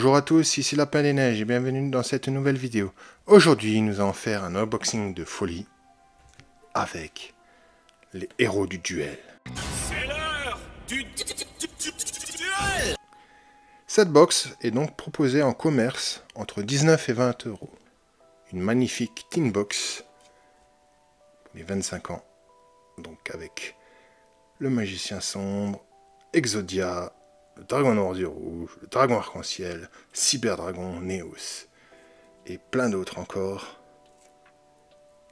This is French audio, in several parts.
Bonjour à tous, ici Lapin des Neiges et bienvenue dans cette nouvelle vidéo. Aujourd'hui, nous allons faire un unboxing de folie avec les héros du duel. C'est l'heure du duel. Cette box est donc proposée en commerce entre 19 et 20 euros. Une magnifique tin box pour les 25 ans, donc avec le magicien sombre, Exodia, le dragon noir du rouge, le dragon arc-en-ciel, Cyberdragon, Neos, et plein d'autres encore,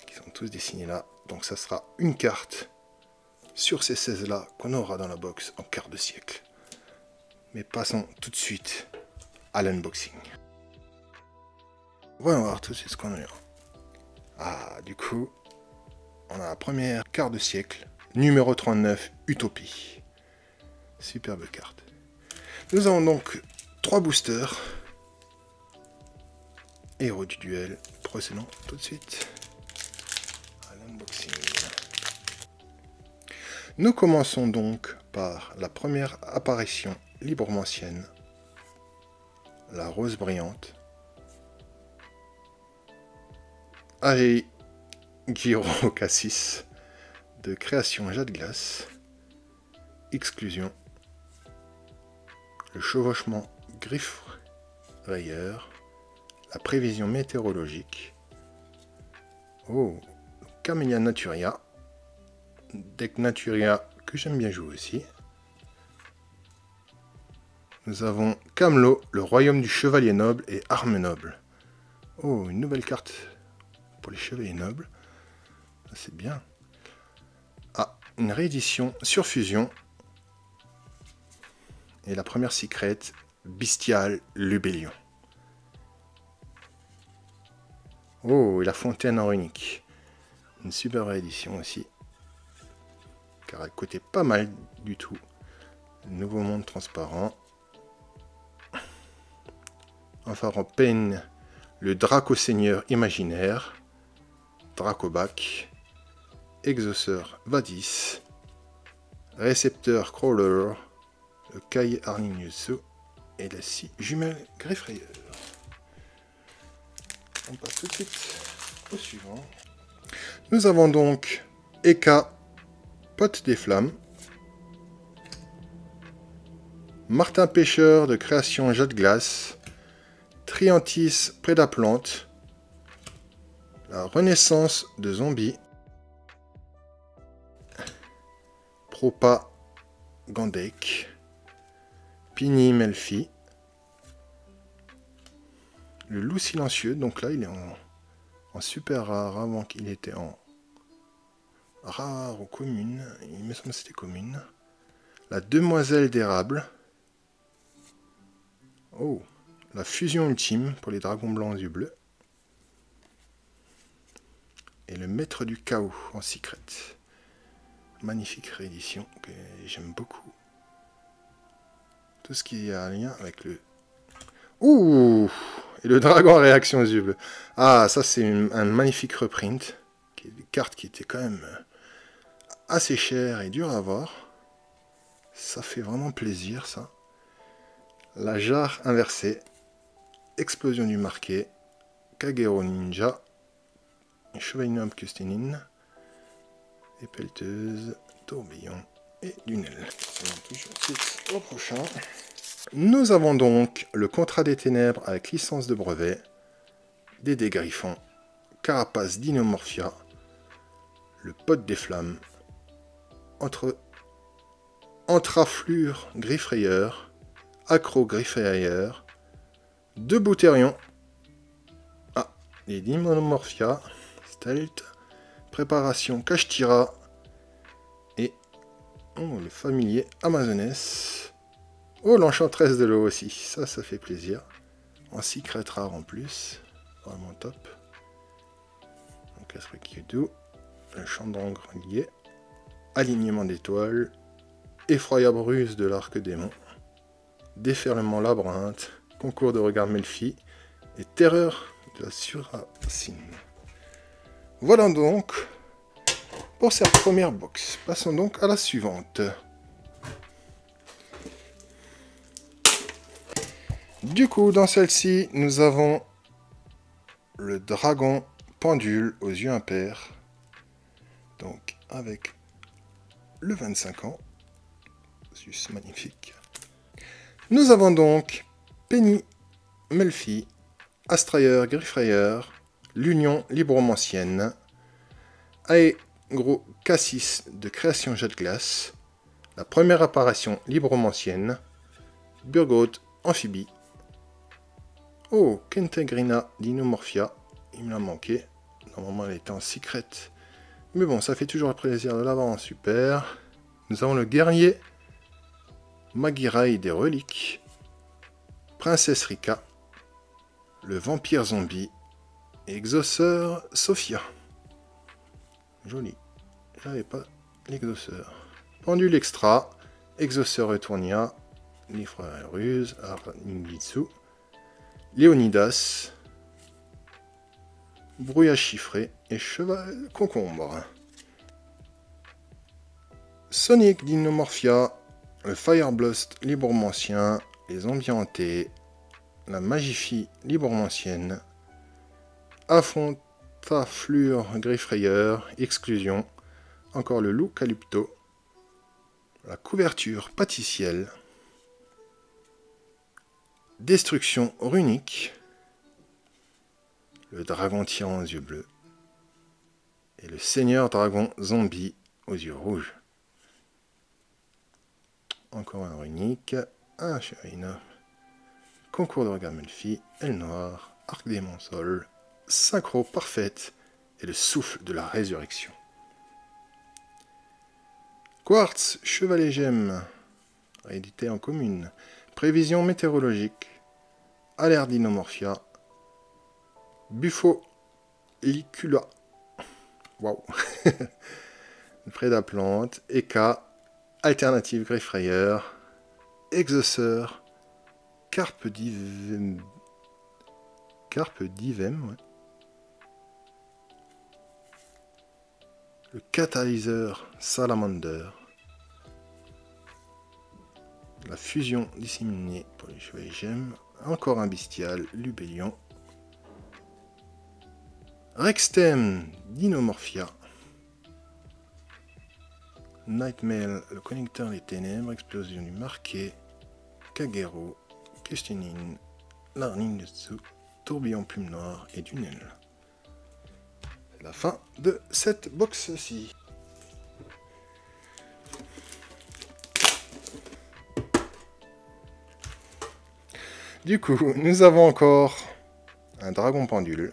qui sont tous dessinés là. Donc ça sera une carte sur ces 16 là qu'on aura dans la box en quart de siècle. Mais passons tout de suite à l'unboxing. Voyons voir tout de suite ce qu'on a. Ah, du coup, on a la première quart de siècle, numéro 39, Utopie. Superbe carte. Nous avons donc 3 boosters. Héros du duel. Procédons tout de suite à l'unboxing. Nous commençons donc par la première apparition librement ancienne. La rose brillante. Harry Giro Cassis de création Jade Glace. Exclusion. Le chevauchement griffe rayeur, la prévision météorologique, Camélia Naturia, deck Naturia que j'aime bien jouer aussi. Nous avons Camelot, le royaume du chevalier noble et arme noble. Une nouvelle carte pour les chevaliers nobles, c'est bien. Une réédition sur fusion. Et la première secret, Bestial Lubellion. Et la fontaine en runique. Une super réédition aussi. Car elle coûtait pas mal du tout. Nouveau monde transparent. Enfin en peine, le Draco Seigneur imaginaire. Dracobac. Exauceur Vadis. Récepteur Crawler. Le cahier Arnignoso et la scie jumelle Griffrayeur. On passe tout de suite au suivant. Nous avons donc Eka, Pote des Flammes, Martin Pêcheur de création Jade Glace, Triantis Prédaplante, la Renaissance de Zombie, Propa Gandek, Pini Melfi, le loup silencieux, donc là il est en super rare, avant qu'il était en rare ou commune, il me semble que c'était commune, la demoiselle d'érable, la fusion ultime pour les dragons blancs et bleus, et le maître du chaos en secret, magnifique réédition que j'aime beaucoup. Tout ce qui a un lien avec le... Et le dragon à réaction aux yeux bleus. Ça c'est un magnifique reprint. Une carte qui était quand même assez chère et dure à avoir. Ça fait vraiment plaisir, ça. La jarre inversée. Explosion du marqué. Kagero Ninja. Chevalier noble Custénine. Épelteuse. Tourbillon. Et Lunel. Au prochain. Nous avons donc le contrat des ténèbres avec licence de brevet, Dédé Griffon, Carapace d'Inomorphia, le Pote des Flammes, Entraflure Griffrayeur, Accro Griffrayeur, deux Bouterions, les Dinomorphia, Stealth, Préparation Kashtira, et le familier Amazoness. L'enchantresse de l'eau aussi, ça fait plaisir. En secret rare en plus, vraiment top. Donc Esprit Kyudo, le chandran grelier, alignement d'étoiles, effroyable ruse de l'arc démon, déferlement labyrinthe, concours de regard Melfi, et terreur de la surracine. Voilà donc pour cette première box. Passons donc à la suivante. Du coup, dans celle-ci, nous avons le dragon pendule aux yeux impairs. Donc, avec le 25 ans. C'est magnifique. Nous avons donc Penny, Melfi, Astrailleur, Griffrayer, l'Union Libromancienne, Aegro Cassis de création jet de glace, la première apparition Libromancienne, Burgoth, Amphibie. Oh, Kentegrina Dinomorphia, il me l'a manqué. Normalement elle était en secret. Mais bon, ça fait toujours plaisir de l'avoir en super. Nous avons le guerrier Magirai des reliques, Princesse Rika, le vampire zombie et exauceur Sophia. Joli. J'avais pas l'exauceur. Pendule extra, exauceur Etournia, Nifra Ruse, Ningitsu, Léonidas, brouillage chiffré et cheval concombre. Sonic Dinomorphia, le Fireblast Libromancien, les Ambiantés, la Magifie Libromancienne, Affrontaflure Griffrayer, Exclusion, encore le Loup Calypto, la couverture Pâtissielle, Destruction Runique, le Dragon Tyran aux yeux bleus, et le Seigneur Dragon Zombie aux yeux rouges. Encore un runique, un chérina, concours de regard Melfi, aile noire, arc démon sol, synchro parfaite et le souffle de la résurrection. Quartz, chevalet gemme, réédité en commune, prévision météorologique, alerte Dinomorphia, Buffo Licula, waouh, Prédaplante, Eka, alternative Griffrayer, exauceur, Carpe Divem, ouais. Le catalyseur Salamander, la fusion disséminée pour les chevaliers gemmes, encore un bestial, Lubellion, Rextem, Dinomorphia, Nightmare, le connecteur des ténèbres, explosion du marqué, Kagero, Questionine, Larning dessous, tourbillon plume noire et du Nel. C'est la fin de cette box-ci. Du coup, nous avons encore un dragon pendule.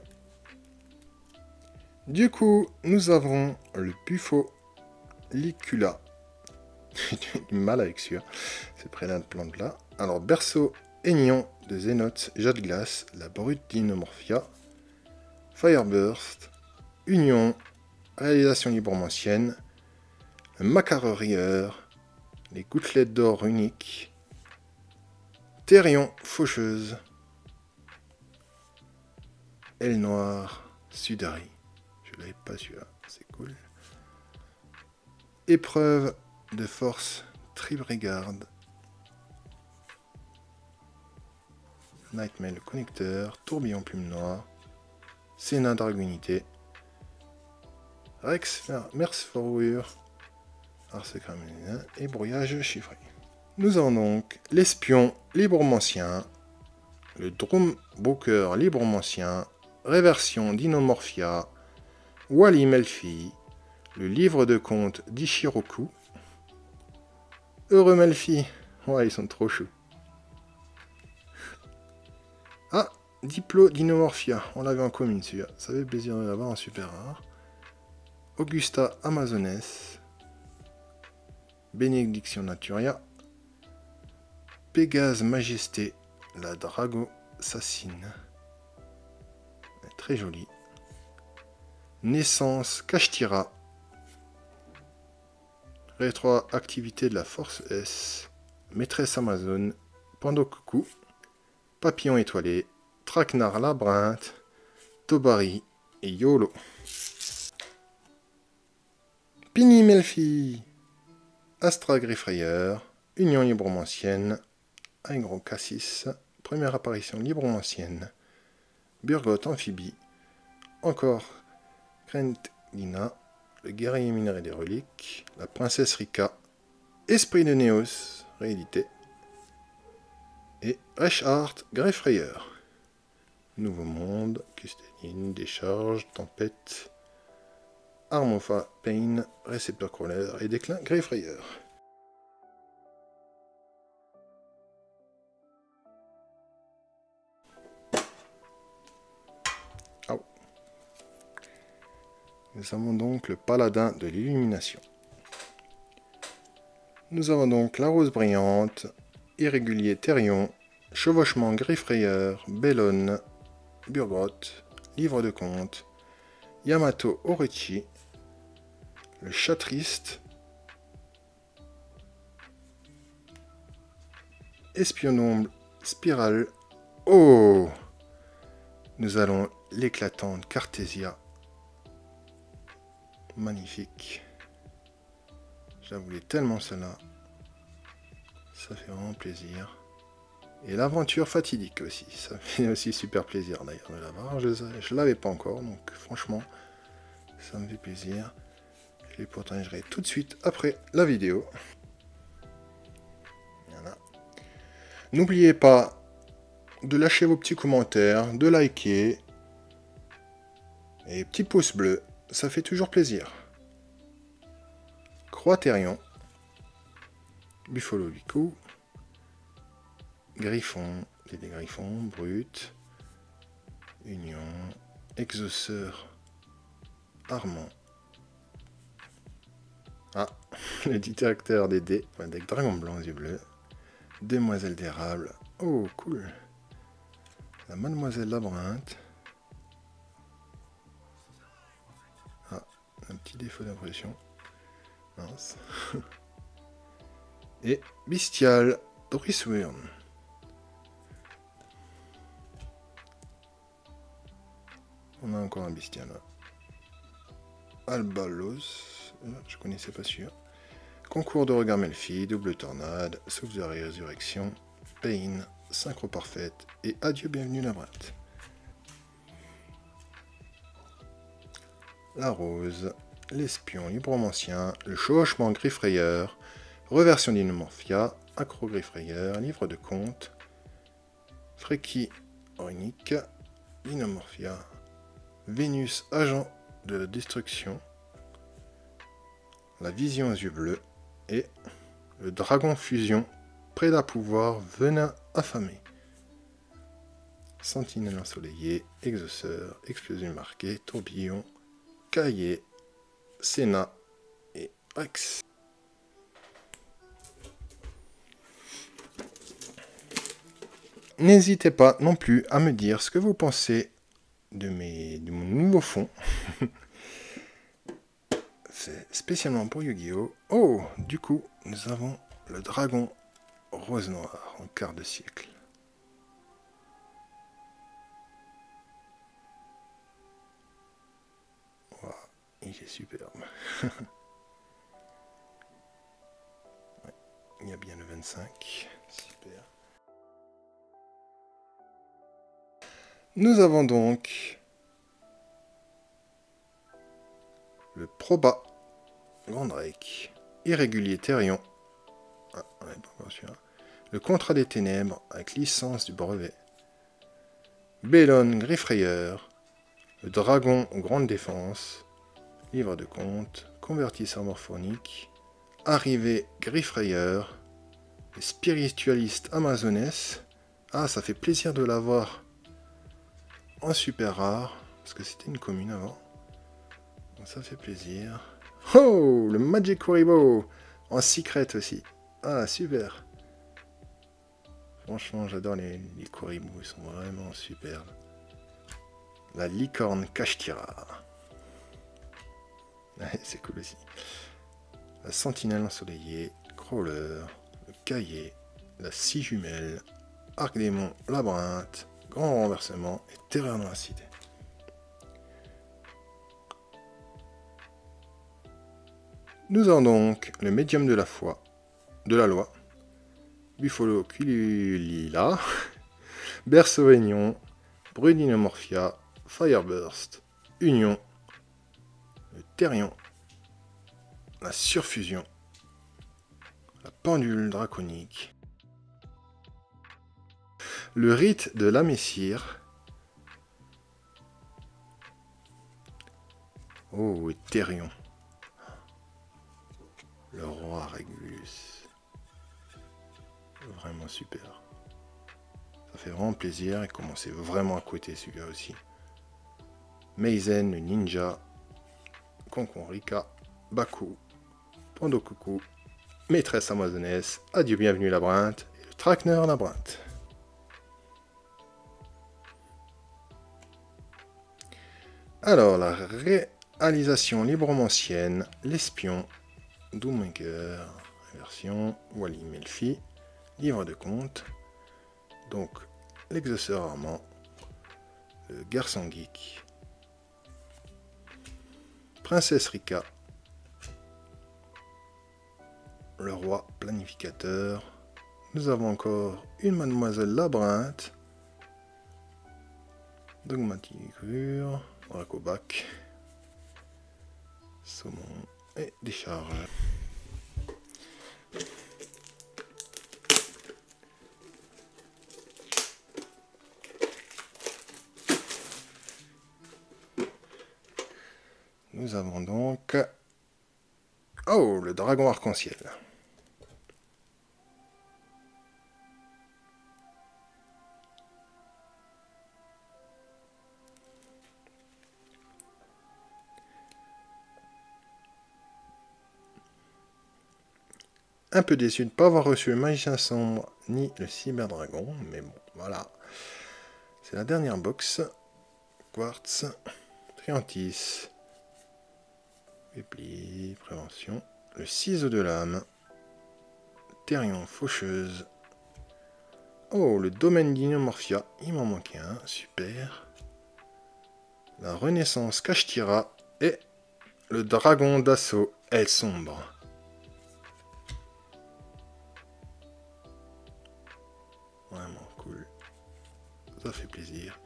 Du coup, nous avons le Buffo Licula. J'ai du mal avec celui-là. C'est près d'un plante là. Alors, berceau Aignon de Zénote, Jade Glace, la brute Dinomorphia, Fireburst, Union, réalisation libromancienne, le Macarerieur, les gouttelettes d'or uniques, Thérion, Faucheuse, Aile Noire, Sudari. Je l'avais pas celui-là, c'est cool. Épreuve de force, Tribrigarde, Nightmare le connecteur, Tourbillon plume noire, Sénat Dragonité, Rex Mers Fourrure, Arsecra et Brouillage chiffré. Nous avons donc l'espion libromancien, le Drumbrooker libromancien, Réversion Dinomorphia, Wally Melfi, le livre de contes d'Ishiroku, Heureux Melfi, ouais ils sont trop choux. Ah, Diplo Dinomorphia, on l'avait en commune celui-là, ça fait plaisir de l'avoir en super rare. Augusta Amazoness, Bénédiction Naturia, Pégase Majesté, la Drago Sassine, très jolie. Naissance Kashtira, rétroactivité de la Force S, Maîtresse Amazon, Pandokuku, Papillon étoilé, Traquenard Labyrinthe, Tobari et Yolo. Pini Melfi, Astra Griffrayer, Union Libromancienne, Aegro Cassis, première apparition librement ancienne, Burgot amphibie, encore Krendlina, le guerrier minerai des reliques, la princesse Rika, Esprit de Néos, réédité, et Reshart, Greyfrayeur. Nouveau monde, Custeline, Décharge, Tempête, Armofa, Pain, Récepteur Crawler et Déclin, Greyfrayeur. Oh. Nous avons donc le paladin de l'illumination. Nous avons donc la rose brillante, irrégulier Therion, chevauchement Greyfrayeur, Bellone, Burgot, livre de compte, Yamato Orochi, le chat triste, espion d'ombre, spirale. Oh! Nous allons l'éclatante Cartesia. Magnifique. J'avoulais tellement cela. Ça fait vraiment plaisir. Et l'aventure fatidique aussi. Ça fait aussi super plaisir d'ailleurs de l'avoir. Je ne l'avais pas encore, donc franchement, ça me fait plaisir. Je les partagerai tout de suite après la vidéo. Voilà. N'oubliez pas de lâcher vos petits commentaires, de liker. Et petit pouce bleu, ça fait toujours plaisir. Croix Therion, Buffalo Lico, Griffon, des Griffons, Brut, Union, Exauceur, Armand. Ah, le détecteur des dés, avec Dragon Blanc aux yeux bleus, Demoiselle d'érable, oh cool, la Mademoiselle Labyrinthe. Ah, un petit défaut d'impression. Mince. Et Bestial, Doriswurn. On a encore un Bestial là. Albalos, je connaissais pas sûr. Concours de regard Melfi, double tornade, souffle de résurrection, Pain, synchro parfaite et adieu bienvenue Labyrinthe. La rose, l'espion libromancien, le chevauchement Greyfrayeur, reversion d'Inomorphia, accro Greyfrayeur, livre de compte, Freki Orinique, Inomorphia, Vénus agent de la destruction, la vision aux yeux bleus et le dragon fusion, prêt à pouvoir, venin affamé. Sentinelle ensoleillée, exauceur, explosion marquée, tourbillon, cahier, Sénat et Rex. N'hésitez pas non plus à me dire ce que vous pensez de mon nouveau fond. C'est spécialement pour Yu-Gi-Oh! Oh, du coup, nous avons le dragon rose-noir en quart de siècle. Wow, il est superbe. Ouais, il y a bien le 25. Super. Nous avons donc le Proba Grandrake, irrégulier Therion, ah, ouais, pas sûr. Le contrat des ténèbres avec licence du brevet, Bellone Greyfrayeur, le dragon aux grandes défenses, livre de compte, convertisseur morphonique, arrivée Greyfrayeur, le spiritualiste amazonesse. Ah, ça fait plaisir de l'avoir en super rare, parce que c'était une commune avant. Donc ça fait plaisir. Oh, le Magic Kuribo en secret aussi. Ah, super. Franchement, j'adore les Kuribo, ils sont vraiment superbes. La licorne Kashtira. Ouais, c'est cool aussi. La sentinelle ensoleillée, Crawler, le cahier, la scie jumelle, Arc-démon, labyrinthe, grand renversement et terreur dans la cité. Nous avons donc le médium de la foi, de la loi, Buffalo Culila, Berceau-Aignon, Brudinomorphia, Fireburst, Union, le Therion, la Surfusion, la Pendule Draconique, le Rite de la Messire, oh, et Therion, le Roi Régulus, vraiment super. Ça fait vraiment plaisir et commencer vraiment à côté celui-là aussi. Meizen, le Ninja, Konkonrika, Baku, Pandokuku, Maîtresse Amazonesse, Adieu Bienvenue Labyrinthe et le Traqueneur Labyrinthe. Alors, la réalisation librement ancienne, L'Espion, Doommaker, version Wally Melfi, livre de compte, donc l'exauceur armant, le garçon geek, Princesse Rika, le roi planificateur, nous avons encore une mademoiselle Labyrinthe, Dogmaticure, Dracobac, Saumon et Décharge. Nous avons donc... Oh, le dragon arc-en-ciel. Un peu déçu de ne pas avoir reçu le magicien sombre ni le cyberdragon, mais bon, voilà. C'est la dernière box. Quartz, Triantis, Pépli, Prévention, le ciseau de l'âme, Therion Faucheuse. Oh, le domaine d'Inomorphia, il m'en manquait un, super. La Renaissance Kashtira et le dragon d'assaut, Elle Sombre. Vraiment cool. Ça fait plaisir.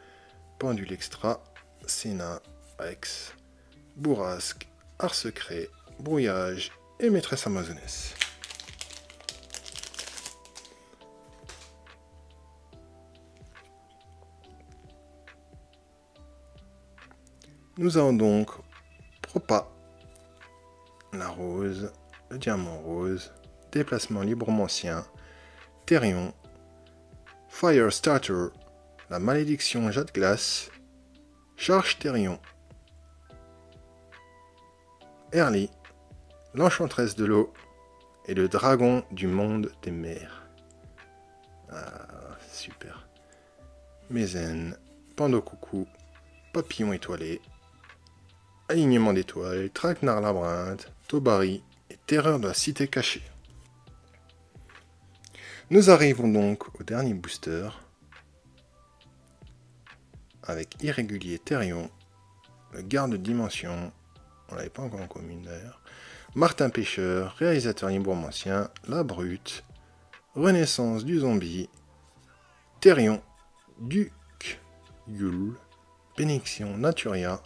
Pendule extra, Sénat, Rex, Bourrasque, Art secret, Brouillage et Maîtresse Amazonesse. Nous avons donc Propa, la rose, le diamant rose, déplacement librement ancien, Therion, Firestarter, la malédiction Jade Glace, Charge Therion, Erly, l'enchanteresse de l'eau et le dragon du monde des mers. Ah, super. Meizen, Pandokuku, Papillon étoilé, Alignement d'étoiles, Traquenard Labyrinthe, Tobari et Terreur de la cité cachée. Nous arrivons donc au dernier booster avec Irrégulier Therion, le garde de dimension, on l'avait pas encore en commune d'ailleurs, Martin Pêcheur, réalisateur librement ancien, La Brute, Renaissance du zombie, Therion, Duc, Yule, Bénédiction Naturia,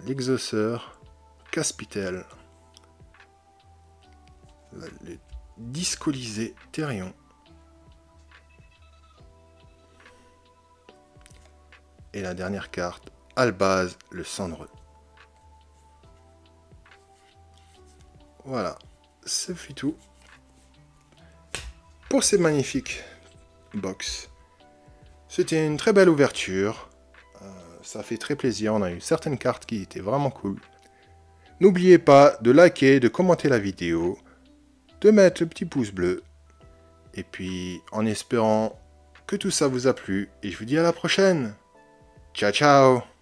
l'exauceur, Caspitel, le discolisé Therion, et la dernière carte, Albaz le Cendreux. Voilà, ce fut tout pour ces magnifiques box. C'était une très belle ouverture. Ça fait très plaisir, on a eu certaines cartes qui étaient vraiment cool. N'oubliez pas de liker, de commenter la vidéo, de mettre le petit pouce bleu. Et puis, en espérant que tout ça vous a plu, et je vous dis à la prochaine. Ciao, ciao!